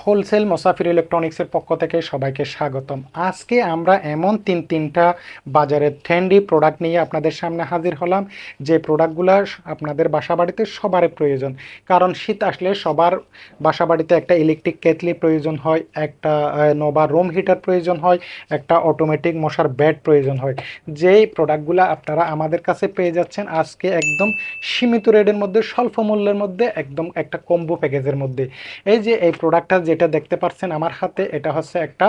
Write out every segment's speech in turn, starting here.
Wholesale মোসাফির ইলেকট্রনিক্সের পক্ষ থেকে সবাইকে স্বাগতম। আজকে আমরা এমন তিনটা বাজারের ট্রেন্ডি প্রোডাক্ট নিয়ে আপনাদের সামনে হাজির হলাম, যে প্রোডাক্টগুলো আপনাদের বাসাবাড়িতে সবারই প্রয়োজন। কারণ শীত আসলে সবার বাসাবাড়িতে একটা ইলেকট্রিক কেটলি প্রয়োজন হয়, একটা নোভা রুম হিটার প্রয়োজন হয়, একটা অটোমেটিক মশার ব্যাট প্রয়োজন হয়। যেই প্রোডাক্টগুলো আপনারা আমাদের কাছে পেয়ে যাচ্ছেন আজকে একদম সীমিত রেটের মধ্যে, স্বল্প মূল্যের মধ্যে, একদম একটা কম্বো প্যাকেজের মধ্যে। এই যে এই প্রোডাক্টটা যেটা দেখতে পাচ্ছেন আমার হাতে, এটা হচ্ছে একটা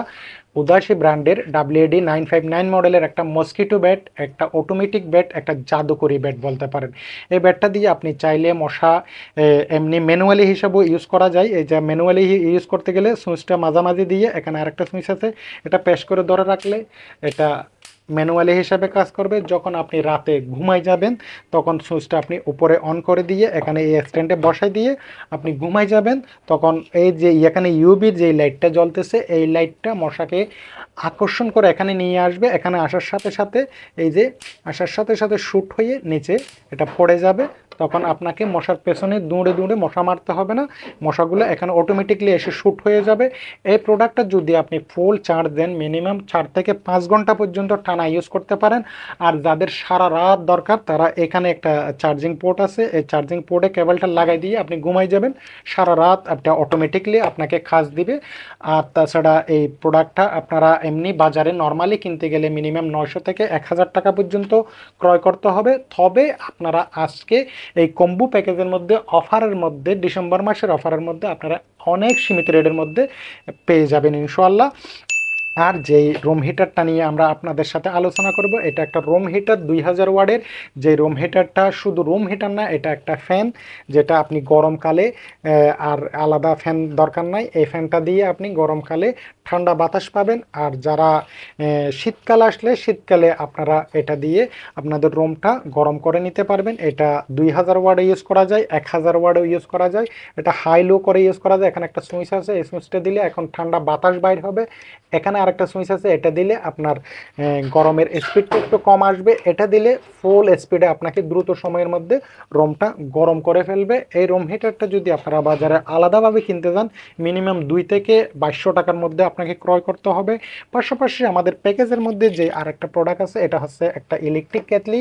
উদাসী ব্র্যান্ডের WD 959 মডেলের একটা মস্কিটো ব্যাট, একটা অটোমেটিক ব্যাট, একটা জাদুকরি ব্যাট বলতে পারেন। এই ব্যাটটা দিয়ে আপনি চাইলে মশা এমনি ম্যানুয়ালি হিসাবেও ইউজ করা যায়। এই যে ম্যানুয়ালি ইউজ করতে গেলে সুইচটা মাঝামাঝি দিয়ে, এখানে আরেকটা সুইচ আছে, এটা প্রেস করে ধরে রাখলে এটা ম্যানুয়ালি হিসাবে কাজ করবে। যখন আপনি রাতে ঘুমাই যাবেন তখন সুইচটা আপনি উপরে অন করে দিয়ে এখানে এই স্ট্যান্ডে বসাই দিয়ে আপনি ঘুমাই যাবেন, তখন এই যে এখানে ইউবির যে লাইটটা জ্বলতেছে, এই লাইটটা মশাকে আকর্ষণ করে এখানে নিয়ে আসবে। এখানে আসার সাথে সাথে এই যে আসার সাথে সাথে শ্যুট হয়ে নিচে এটা পড়ে যাবে। তখন আপনাকে মশার পেছনে দৌড়ে দৌড়ে মশা মারতে হবে না, মশাগুলো এখানে অটোমেটিকলি এসে শ্যুট হয়ে যাবে। এই প্রোডাক্টটা যদি আপনি ফুল চার্জ দেন, মিনিমাম 4 থেকে 5 ঘন্টা পর্যন্ত টানা ইউজ করতে পারেন। আর যাদের সারা রাত দরকার, তারা এখানে একটা চার্জিং পোর্ট আছে, এই চার্জিং পোর্টে কেবলটা লাগাই দিয়ে আপনি ঘুমাই যাবেন, সারা রাত এটা অটোমেটিকলি আপনাকে কাজ দিবে। আর তাছাড়া এই প্রোডাক্টটা আপনারা এমনি বাজারে নর্মালি কিনতে গেলে মিনিমাম 900 থেকে 1000 টাকা পর্যন্ত ক্রয় করতে হবে। তবে আপনারা আজকে এই কম্বো প্যাকেজের মধ্যে অফারের মধ্যে, ডিসেম্বর মাসের অফারের মধ্যে আপনারা অনেক সীমিত রেটের মধ্যে পেয়ে যাবেন ইনশাআল্লাহ। আর যেই রুম হিটারটা নিয়ে আমরা আপনাদের সাথে আলোচনা করব, এটা একটা রুম হিটার 2000 ওয়ার্ডের। যে রুম হিটারটা শুধু রুম হিটার না, এটা একটা ফ্যান, যেটা আপনি গরমকালে আর আলাদা ফ্যান দরকার নাই, এই ফ্যানটা দিয়ে আপনি গরমকালে ঠান্ডা বাতাস পাবেন। আর যারা শীতকাল আসলে শীতকালে আপনারা এটা দিয়ে আপনাদের রুমটা গরম করে নিতে পারবেন। এটা 2000 ওয়ার্ডে ইউজ করা যায়, 1000 ওয়ার্ডেও ইউজ করা যায়, এটা হাই লো করে ইউজ করা যায়। এখানে একটা সুইচ আছে, এই সুইচটা দিলে এখন ঠান্ডা বাতাস বাইর হবে। এখানে আরেকটা সুইচ আছে, এটা দিলে আপনার গরমের স্পিডটা একটু কম আসবে। এটা দিলে ফুল স্পিডে আপনাকে দ্রুত সময়ের মধ্যে রুমটা গরম করে ফেলবে। এই রুম হিটারটা যদি আপনারা বাজারে আলাদাভাবে কিনতে যান, মিনিমাম 2 থেকে 2200 টাকার মধ্যে আপনাকে ক্রয় করতে হবে। পাশাপাশি আমাদের প্যাকেজের মধ্যে যে আরেকটা প্রোডাক্ট আছে, এটা হচ্ছে একটা ইলেকট্রিক কেটলি।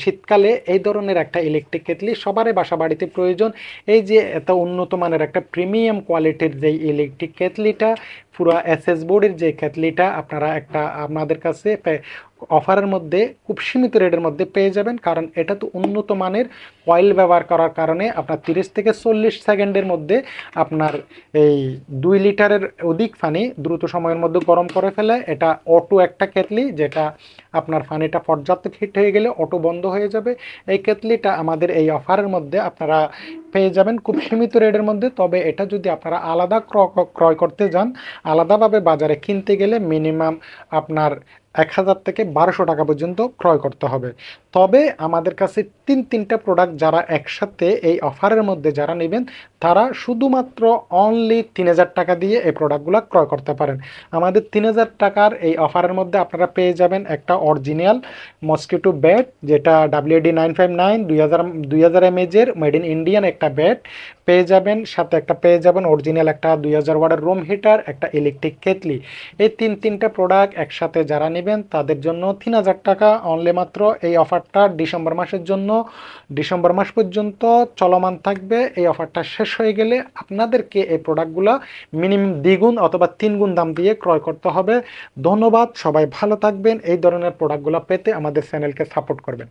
শীতকালে এই ধরনের একটা ইলেকট্রিক কেটলি সবারই বাসা বাড়িতে প্রয়োজন। এই যে এত উন্নত মানের একটা প্রিমিয়াম কোয়ালিটির যে ইলেকট্রিক কেটলিটা, পুরো এসএস বোর্ডের যে কেটলিটা আপনারা একটা আপনাদের কাছে অফারের মধ্যে খুব সীমিত রেটের মধ্যে পেয়ে যাবেন। কারণ এটা তো উন্নত মানের কয়েল ব্যবহার করার কারণে আপনার 30 থেকে 40 সেকেন্ডের মধ্যে আপনার এই 2 লিটারের অধিক পানি দ্রুত সময়ের মধ্যে গরম করে ফেলে। এটা অটো একটা কেটলি, যেটা আপনার পানিটা পর্যাপ্ত হিট হয়ে গেলে অটো বন্ধ হয়ে যাবে। এই কেটলিটা আমাদের এই অফারের মধ্যে আপনারা পেয়ে যাবেন খুব সীমিত রেটের মধ্যে। তবে এটা যদি আপনারা আলাদা ক্রয় করতে যান, আলাদাভাবে বাজারে কিনতে গেলে মিনিমাম আপনার 1000 থেকে 1200 টাকা পর্যন্ত ক্রয় করতে হবে। তবে আমাদের কাছে তিনটা প্রোডাক্ট যারা একসাথে এই অফারের মধ্যে যারা নেবেন, তারা শুধুমাত্র অনলি 3000 টাকা দিয়ে এই প্রোডাক্টগুলো ক্রয় করতে পারেন। আমাদের 3000 টাকার এই অফারের মধ্যে আপনারা পেয়ে যাবেন একটা অরিজিনাল মস্কিটো ব্যাট, যেটা WD 959 2000 mAh made in Indian একটা ব্যাট পেয়ে যাবেন। সাথে একটা পেয়ে যাবেন অরিজিনাল একটা 2000 ওয়াটের রুম হিটার, একটা ইলেকট্রিক কেটলি। এই তিনটা প্রোডাক্ট একসাথে যারা নেবেন তাদের জন্য 3000 টাকা অনলি মাত্র। এই অফারটা ডিসেম্বর মাসের জন্য, ডিসেম্বর মাস পর্যন্ত চলমান থাকবে। এই অফারটা শেষ হয়ে গেলে আপনাদেরকে এই প্রোডাক্টগুলো মিনিমাম দ্বিগুণ অথবা 3 গুণ দাম দিয়ে ক্রয় করতে হবে। ধন্যবাদ, সবাই ভালো থাকবেন। এই ধরনের প্রোডাক্টগুলো পেতে আমাদের চ্যানেলকে সাপোর্ট করবেন।